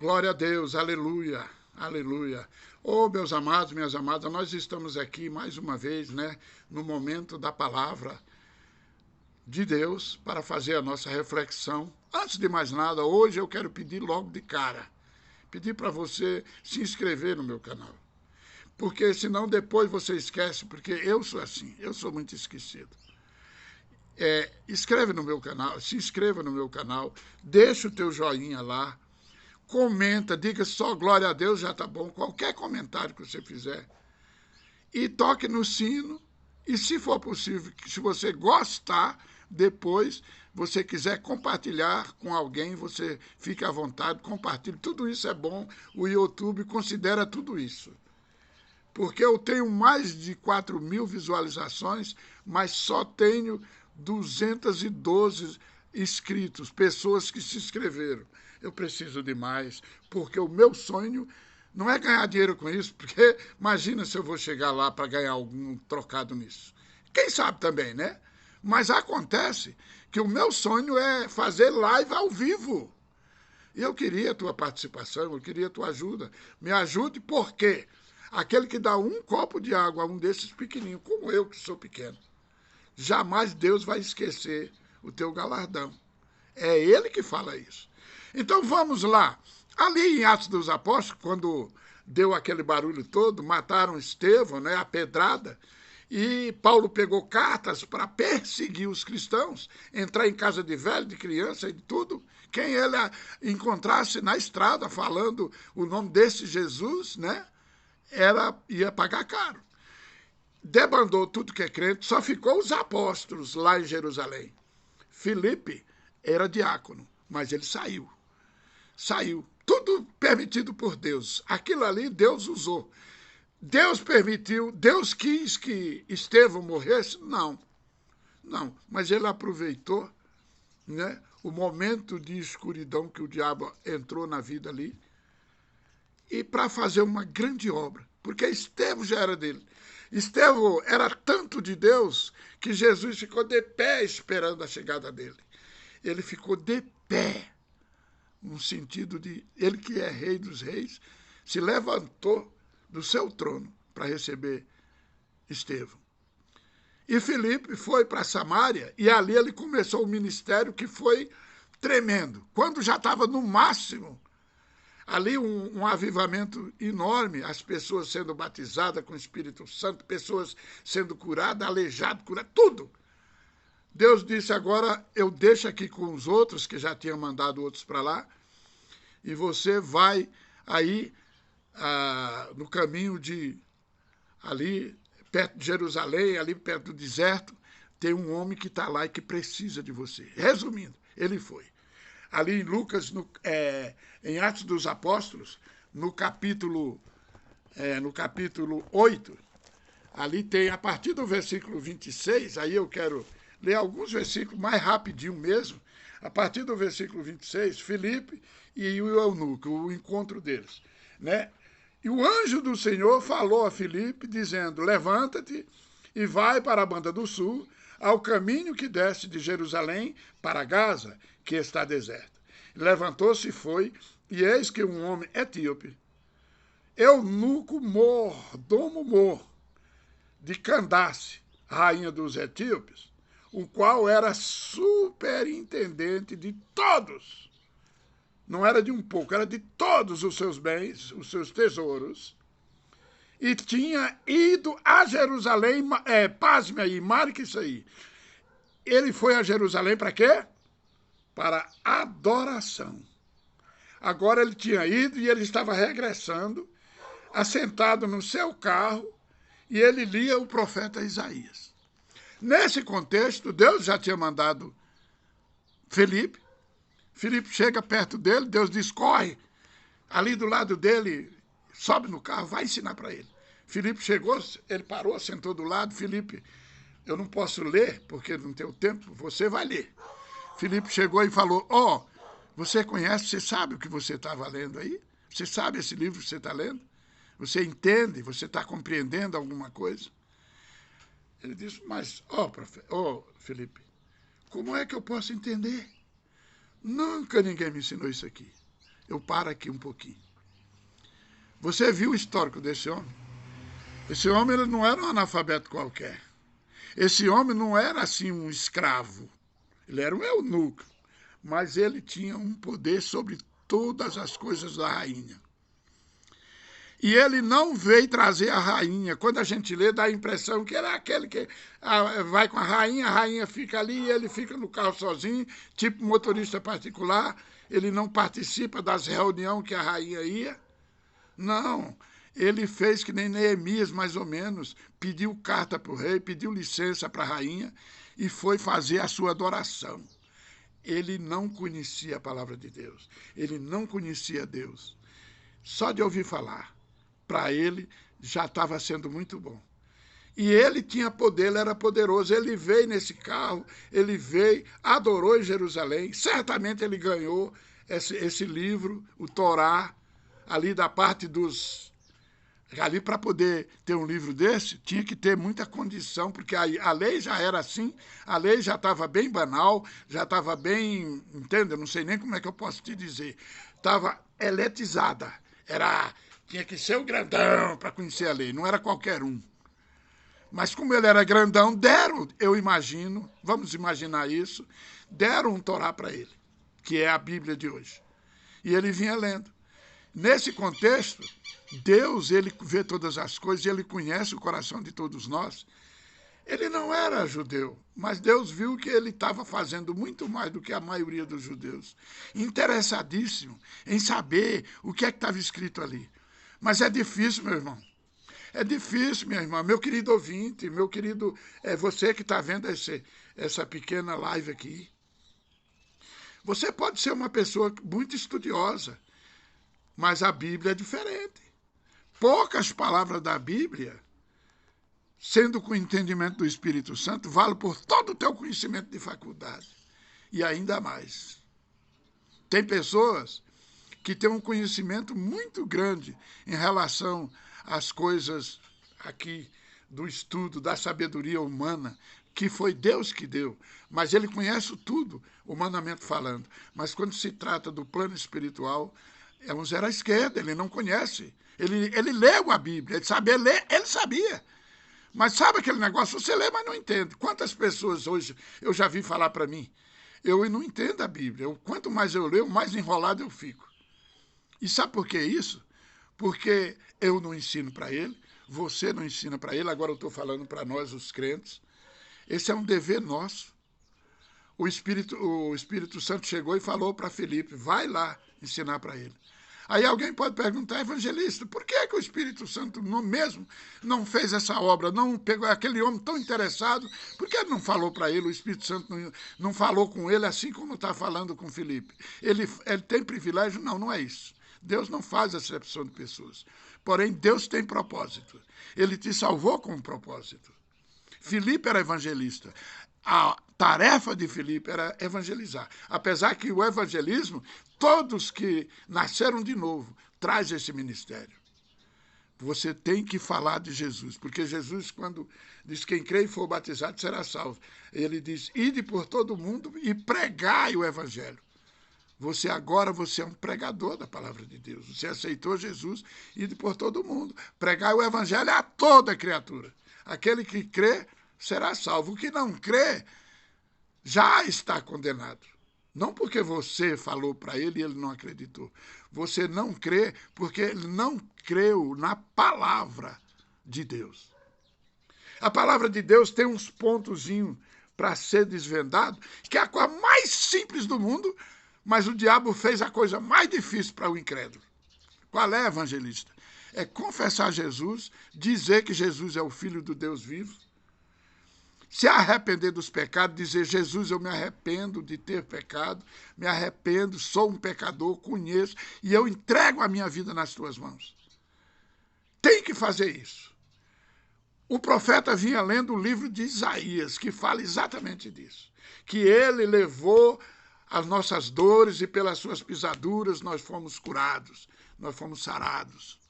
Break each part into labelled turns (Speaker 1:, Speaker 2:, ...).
Speaker 1: Glória a Deus, aleluia, aleluia. Oh, meus amados, minhas amadas, nós estamos aqui mais uma vez, né, no momento da palavra de Deus para fazer a nossa reflexão. Antes de mais nada, hoje eu quero pedir logo de cara, pedir para você se inscrever no meu canal. Porque senão depois você esquece, porque eu sou assim, eu sou muito esquecido. Escreve no meu canal, se inscreva no meu canal, deixa o teu joinha lá, comenta, diga só glória a Deus, já tá bom, qualquer comentário que você fizer. E toque no sino, e se for possível, se você gostar, depois, você quiser compartilhar com alguém, você fique à vontade, compartilhe. Tudo isso é bom, o YouTube considera tudo isso. Porque eu tenho mais de 4.000 visualizações, mas só tenho 212 inscritos, pessoas que se inscreveram. Eu preciso de mais, porque o meu sonho não é ganhar dinheiro com isso, porque imagina se eu vou chegar lá para ganhar algum trocado nisso. Quem sabe também, né? Mas acontece que o meu sonho é fazer live ao vivo. E eu queria a tua participação, eu queria a tua ajuda. Me ajude, por quê? Aquele que dá um copo de água a um desses pequenininhos, como eu que sou pequeno, jamais Deus vai esquecer o teu galardão. É Ele que fala isso. Então vamos lá. Ali em Atos dos Apóstolos, quando deu aquele barulho todo, mataram Estevão, né, a pedrada, e Paulo pegou cartas para perseguir os cristãos, entrar em casa de velho, de criança e de tudo. Quem ele encontrasse na estrada falando o nome desse Jesus, né, ia pagar caro. Debandou tudo que é crente, só ficou os apóstolos lá em Jerusalém. Filipe era diácono, mas ele saiu. Saiu. Tudo permitido por Deus. Aquilo ali Deus usou. Deus permitiu, Deus quis que Estevão morresse? Não. Não, mas ele aproveitou, né, o momento de escuridão que o diabo entrou na vida ali e para fazer uma grande obra, porque Estevão já era dele. Estevão era tanto de Deus que Jesus ficou de pé esperando a chegada dele. Ele ficou de pé, no sentido de ele que é rei dos reis, se levantou do seu trono para receber Estevão. E Filipe foi para Samaria e ali ele começou o ministério que foi tremendo. Quando já estava no máximo, ali um avivamento enorme, as pessoas sendo batizadas com o Espírito Santo, pessoas sendo curadas, aleijadas, curadas, tudo. Deus disse agora, eu deixo aqui com os outros, que já tinham mandado outros para lá, e você vai aí no caminho de, ali perto de Jerusalém, ali perto do deserto, tem um homem que está lá e que precisa de você. Resumindo, ele foi. Ali em Lucas, em Atos dos Apóstolos, no capítulo 8, ali tem, a partir do versículo 26, aí eu quero ler alguns versículos mais rapidinho mesmo, a partir do versículo 26, Filipe e o eunuco, o encontro deles, né? E o anjo do Senhor falou a Filipe, dizendo, levanta-te e vai para a banda do sul, ao caminho que desce de Jerusalém para Gaza, que está deserta. Levantou-se e foi, e eis que um homem etíope, eunuco mordomo de Candace, rainha dos etíopes, o qual era superintendente de todos, não era de um pouco, era de todos os seus bens, os seus tesouros, e tinha ido a Jerusalém, pasme aí, marque isso aí. Ele foi a Jerusalém para quê? Para adoração. Agora ele tinha ido e ele estava regressando, assentado no seu carro, e ele lia o profeta Isaías. Nesse contexto, Deus já tinha mandado Filipe. Filipe chega perto dele, Deus diz, corre. Ali do lado dele, sobe no carro, vai ensinar para ele. Filipe chegou, ele parou, sentou do lado. Filipe, eu não posso ler, porque não tenho tempo, você vai ler. Filipe chegou e falou, você conhece, você sabe o que você estava lendo aí? Você sabe esse livro que você está lendo? Você entende? Você está compreendendo alguma coisa? Ele disse, mas, Filipe, como é que eu posso entender? Nunca ninguém me ensinou isso aqui. eu paro aqui um pouquinho. Você viu o histórico desse homem? Esse homem ele não era um analfabeto qualquer. Esse homem não era assim um escravo. Ele era um eunuco. Mas ele tinha um poder sobre todas as coisas da rainha. E ele não veio trazer a rainha. Quando a gente lê, dá a impressão que ele é aquele que vai com a rainha fica ali e ele fica no carro sozinho, tipo motorista particular. Ele não participa das reuniões que a rainha ia. Não, ele fez que nem Neemias, mais ou menos, pediu carta para o rei, pediu licença para a rainha e foi fazer a sua adoração. Ele não conhecia a palavra de Deus, ele não conhecia Deus. Só de ouvir falar, para ele já estava sendo muito bom. E ele tinha poder, ele era poderoso, ele veio nesse carro, ele veio, adorou em Jerusalém, certamente ele ganhou esse livro, o Torá, ali da parte dos... Ali, para poder ter um livro desse, tinha que ter muita condição, porque a lei já era assim, a lei já estava bem banal, já estava bem, entende? Eu não sei nem como é que eu posso te dizer. Estava eletizada, tinha que ser o grandão para conhecer a lei, não era qualquer um. Mas como ele era grandão, deram, eu imagino, vamos imaginar isso, deram um Torá para ele, que é a Bíblia de hoje. E ele vinha lendo. Nesse contexto, Deus, ele vê todas as coisas, ele conhece o coração de todos nós. Ele não era judeu, mas Deus viu que ele estava fazendo muito mais do que a maioria dos judeus. Interessadíssimo em saber o que é que estava escrito ali. Mas é difícil, meu irmão. É difícil, minha irmã, meu querido ouvinte, meu querido, você que está vendo essa pequena live aqui. Você pode ser uma pessoa muito estudiosa, mas a Bíblia é diferente. Poucas palavras da Bíblia, sendo com o entendimento do Espírito Santo, valem por todo o teu conhecimento de faculdade. E ainda mais. Tem pessoas que têm um conhecimento muito grande em relação às coisas aqui do estudo, da sabedoria humana, que foi Deus que deu. Mas ele conhece tudo, humanamente falando. Mas quando se trata do plano espiritual, é um zero à esquerda, ele não conhece. Ele leu a Bíblia, ele sabia ler, ele sabia. Mas sabe aquele negócio, você lê, mas não entende. Quantas pessoas hoje eu já vi falar para mim, eu não entendo a Bíblia. Quanto mais eu leio, mais enrolado eu fico. E sabe por que isso? Porque eu não ensino para ele, você não ensina para ele, agora eu estou falando para nós, os crentes. Esse é um dever nosso. O Espírito Santo chegou e falou para Felipe, vai lá ensinar para ele. Aí alguém pode perguntar, evangelista, por que o Espírito Santo não fez essa obra, não pegou aquele homem tão interessado, por que ele não falou para ele, o Espírito Santo não falou com ele assim como está falando com Felipe? Ele tem privilégio? Não, não é isso. Deus não faz acepção de pessoas. Porém, Deus tem propósito. Ele te salvou com um propósito. Felipe era evangelista. A tarefa de Felipe era evangelizar. Apesar que o evangelismo, todos que nasceram de novo, traz esse ministério. Você tem que falar de Jesus, porque Jesus, quando diz quem crê e for batizado, será salvo. Ele diz, ide por todo mundo e pregai o evangelho. Você é um pregador da palavra de Deus. Você aceitou Jesus, ide por todo mundo. Pregai o evangelho a toda criatura. Aquele que crê será salvo. O que não crê já está condenado. Não porque você falou para ele e ele não acreditou. Você não crê porque ele não creu na palavra de Deus. A palavra de Deus tem uns pontozinhos para ser desvendado, que é a coisa mais simples do mundo, mas o diabo fez a coisa mais difícil para o incrédulo. Qual é, evangelista? É confessar Jesus, dizer que Jesus é o Filho do Deus vivo, se arrepender dos pecados, dizer, Jesus, eu me arrependo de ter pecado, me arrependo, sou um pecador, conheço, e eu entrego a minha vida nas tuas mãos. Tem que fazer isso. O profeta vinha lendo o livro de Isaías, que fala exatamente disso, que ele levou as nossas dores e pelas suas pisaduras nós fomos curados, nós fomos sarados.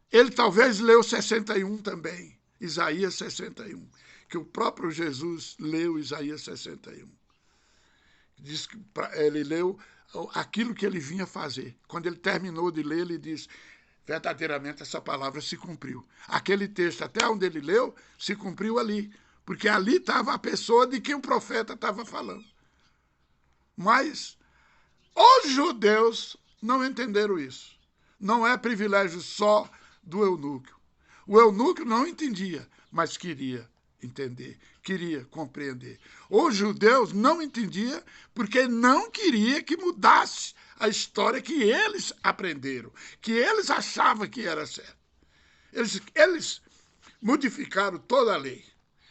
Speaker 1: Ele talvez leu 61 também, Isaías 61. Que o próprio Jesus leu Isaías 61. Diz que ele leu aquilo que ele vinha fazer. Quando ele terminou de ler, ele disse, verdadeiramente essa palavra se cumpriu. Aquele texto, até onde ele leu, se cumpriu ali, porque ali estava a pessoa de quem o profeta estava falando. Mas os judeus não entenderam isso. Não é privilégio só do eunuco. O eunuco não entendia, mas queria entender, queria compreender. Os judeus não entendiam porque não queria que mudasse a história que eles aprenderam, que eles achavam que era certo. Eles modificaram toda a lei.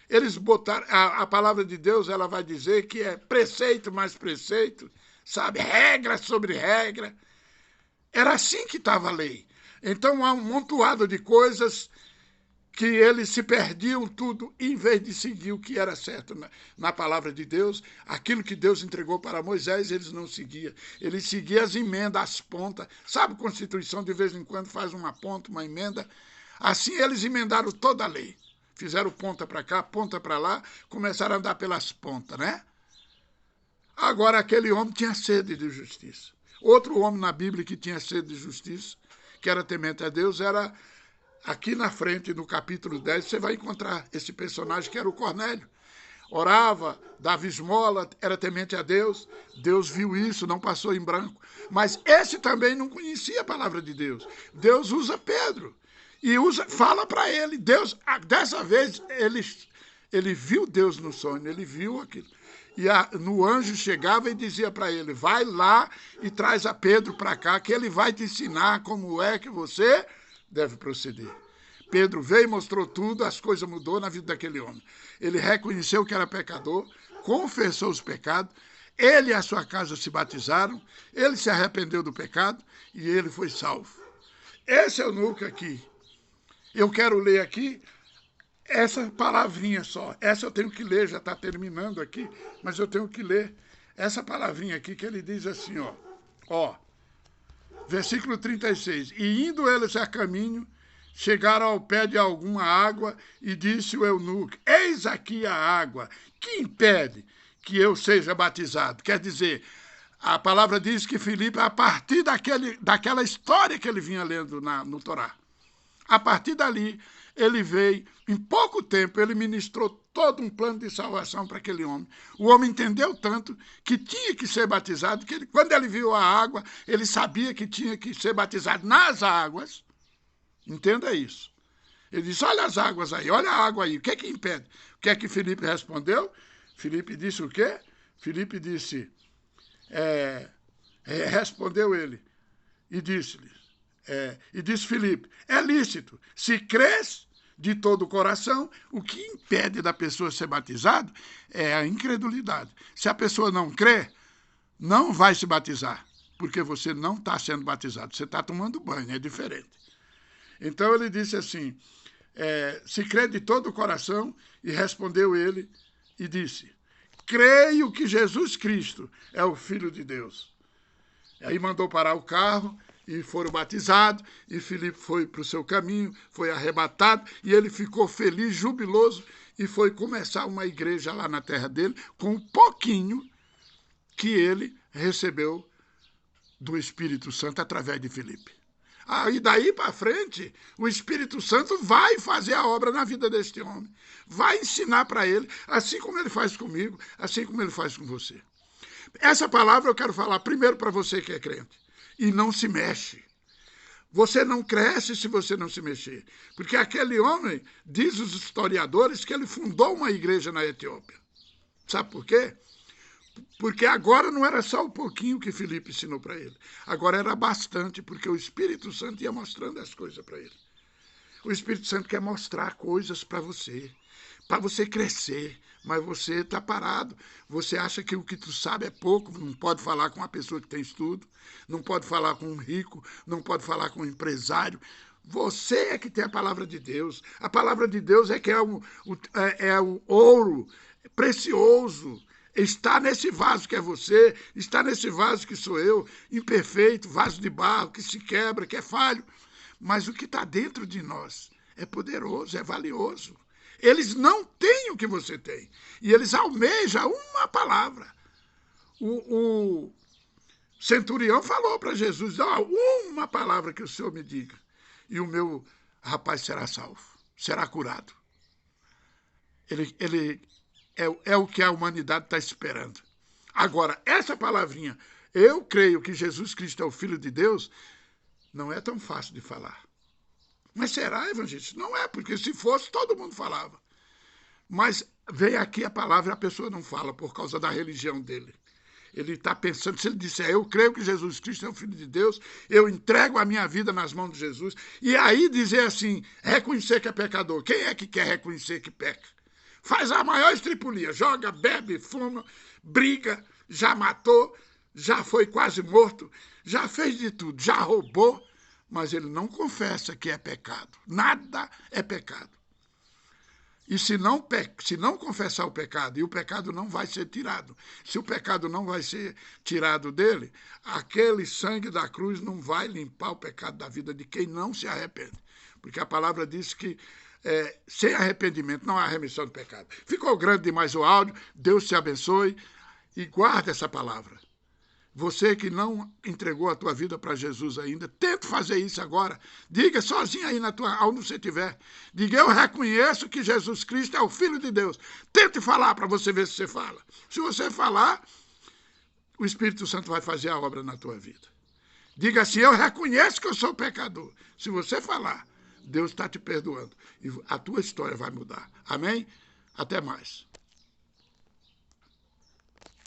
Speaker 1: Eles botaram, a palavra de Deus, ela vai dizer que é preceito mais preceito, sabe, regra sobre regra. Era assim que estava a lei. Então há um montoado de coisas que eles se perdiam tudo, em vez de seguir o que era certo na palavra de Deus. Aquilo que Deus entregou para Moisés, eles não seguiam. Eles seguiam as emendas, as pontas. Sabe, a Constituição de vez em quando faz uma ponta, uma emenda? Assim eles emendaram toda a lei. Fizeram ponta para cá, ponta para lá, começaram a andar pelas pontas, né? Agora, aquele homem tinha sede de justiça. Outro homem na Bíblia que tinha sede de justiça, que era temente a Deus, era aqui na frente, no capítulo 10, você vai encontrar esse personagem que era o Cornélio. Orava, dava esmola, era temente a Deus. Deus viu isso, não passou em branco. Mas esse também não conhecia a palavra de Deus. Deus usa Pedro e fala para ele. Deus, dessa vez, ele viu Deus no sonho, ele viu aquilo. E no anjo chegava e dizia para ele, vai lá e traz a Pedro para cá, que ele vai te ensinar como é que você deve proceder. Pedro veio e mostrou tudo, as coisas mudou na vida daquele homem. Ele reconheceu que era pecador, confessou os pecados, ele e a sua casa se batizaram, ele se arrependeu do pecado e ele foi salvo. Esse eunuco aqui, eu quero ler aqui essa palavrinha só. Essa eu tenho que ler, já está terminando aqui, mas eu tenho que ler essa palavrinha aqui que ele diz assim, ó, versículo 36. E indo eles a caminho, chegaram ao pé de alguma água e disse o eunuco, eis aqui a água, que impede que eu seja batizado? Quer dizer, a palavra diz que Filipe, a partir daquela história que ele vinha lendo no Torá, a partir dali, ele veio, em pouco tempo, ele ministrou todo um plano de salvação para aquele homem. O homem entendeu tanto que tinha que ser batizado, que quando ele viu a água, ele sabia que tinha que ser batizado nas águas. Entenda isso. Ele disse, olha as águas aí, olha a água aí, o que é que impede? O que é que Filipe respondeu? Filipe disse o quê? Filipe disse, respondeu ele, e disse Filipe, é lícito, se crês de todo o coração, o que impede da pessoa ser batizado é a incredulidade. Se a pessoa não crê, não vai se batizar, porque você não está sendo batizado, você está tomando banho, é diferente. Então ele disse assim, se crê de todo o coração, e respondeu ele e disse, creio que Jesus Cristo é o Filho de Deus. Aí mandou parar o carro, e foram batizados, e Filipe foi para o seu caminho, foi arrebatado, e ele ficou feliz, jubiloso, e foi começar uma igreja lá na terra dele, com um pouquinho que ele recebeu do Espírito Santo através de Filipe. E daí para frente, o Espírito Santo vai fazer a obra na vida deste homem, vai ensinar para ele, assim como ele faz comigo, assim como ele faz com você. Essa palavra eu quero falar primeiro para você que é crente. E não se mexe. Você não cresce se você não se mexer. Porque aquele homem, diz os historiadores, que ele fundou uma igreja na Etiópia. Sabe por quê? Porque agora não era só o pouquinho que Filipe ensinou para ele. Agora era bastante, porque o Espírito Santo ia mostrando as coisas para ele. O Espírito Santo quer mostrar coisas para você crescer, mas você está parado. Você acha que o que tu sabe é pouco, não pode falar com uma pessoa que tem estudo, não pode falar com um rico, não pode falar com um empresário. Você é que tem a palavra de Deus. A palavra de Deus é que é o ouro precioso. Está nesse vaso que é você, está nesse vaso que sou eu, imperfeito, vaso de barro, que se quebra, que é falho. Mas o que está dentro de nós é poderoso, é valioso. Eles não têm o que você tem. E eles almejam uma palavra. centurião falou para Jesus, uma palavra que o Senhor me diga, e o meu rapaz será salvo, será curado. Ele é o que a humanidade está esperando. Agora, essa palavrinha, eu creio que Jesus Cristo é o Filho de Deus, não é tão fácil de falar. Mas será, evangelista? Não é, porque se fosse, todo mundo falava. Mas vem aqui a palavra e a pessoa não fala por causa da religião dele. Ele está pensando, se ele disser, eu creio que Jesus Cristo é o Filho de Deus, eu entrego a minha vida nas mãos de Jesus, e aí dizer assim, reconhecer que é pecador. Quem é que quer reconhecer que peca? Faz a maior estripulia, joga, bebe, fuma, briga, já matou, já foi quase morto, já fez de tudo, já roubou, mas ele não confessa que é pecado. Nada é pecado. E se não confessar o pecado, e o pecado não vai ser tirado, se o pecado não vai ser tirado dele, aquele sangue da cruz não vai limpar o pecado da vida de quem não se arrepende. Porque a palavra diz que sem arrependimento não há remissão do pecado. Ficou grande demais o áudio, Deus te abençoe e guarde essa palavra. Você que não entregou a tua vida para Jesus ainda, tente fazer isso agora. Diga sozinho aí onde você estiver. Diga, eu reconheço que Jesus Cristo é o Filho de Deus. Tente falar para você ver se você fala. Se você falar, o Espírito Santo vai fazer a obra na tua vida. Diga assim, eu reconheço que eu sou pecador. Se você falar, Deus está te perdoando. E a tua história vai mudar. Amém? Até mais.